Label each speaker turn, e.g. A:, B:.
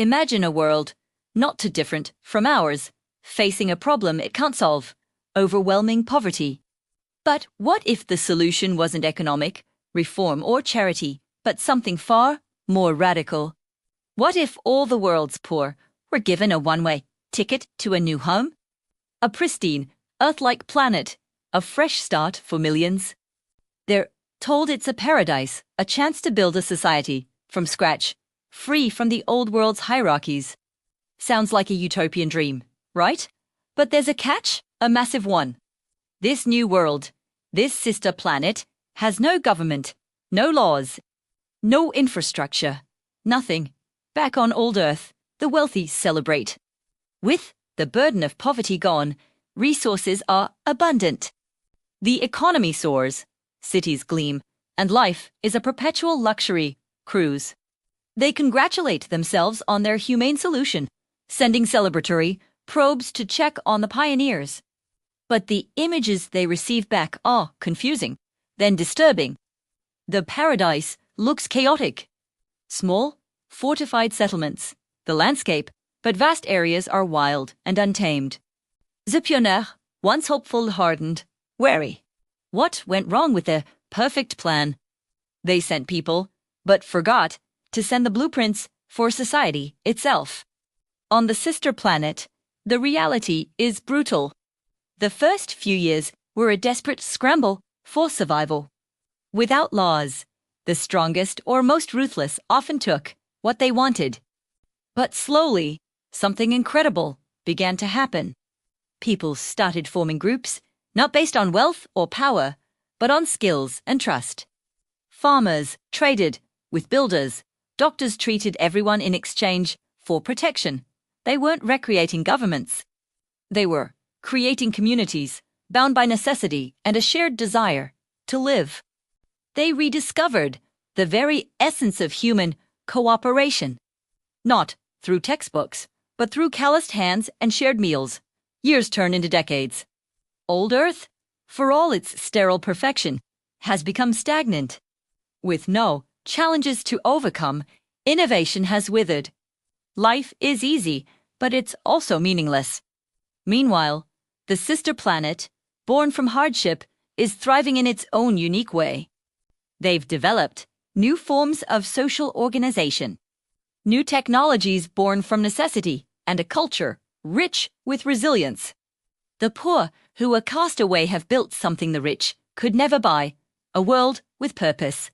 A: Imagine a world not too different from ours, facing a problem it can't solve: overwhelming poverty. But what if the solution wasn't economic, reform, or charity, but something far more radical? What if all the world's poor were given a one-way ticket to a new home? A pristine, Earth-like planet, a fresh start for millions? They're told it's a paradise, a chance to build a society from scratch, free from the old world's hierarchies. Sounds like a utopian dream, right? But there's a catch, a massive one. This new world, this sister planet, has no government, no laws, no infrastructure, nothing. Back on old Earth, the wealthy celebrate. With the burden of poverty gone, resources are abundant. The economy soars, cities gleam, and life is a perpetual luxury cruise. They congratulate themselves on their humane solution, sending celebratory probes to check on the pioneers. But the images they receive back are confusing, then disturbing. The paradise looks chaotic. Small, fortified settlements, the landscape, but vast areas are wild and untamed. The pionniers, once hopeful, hardened, wary. What went wrong with their perfect plan? They sent people, but forgot to send the blueprints for society itself. On the sister planet, the reality is brutal. The first few years were a desperate scramble for survival. Without laws, the strongest or most ruthless often took what they wanted. But slowly, something incredible began to happen. People started forming groups, not based on wealth or power, but on skills and trust. Farmers traded with builders. Doctors treated everyone in exchange for protection. They weren't recreating governments. They were creating communities bound by necessity and a shared desire to live. They rediscovered the very essence of human cooperation, not through textbooks, but through calloused hands and shared meals. Years turn into decades. Old Earth, for all its sterile perfection, has become stagnant. With no challenges to overcome, innovation has withered. Life is easy, but it's also meaningless. Meanwhile, the sister planet, born from hardship, is thriving in its own unique way. They've developed new forms of social organization, new technologies born from necessity, and a culture rich with resilience. The poor who were cast away have built something the rich could never buy: a world with purpose.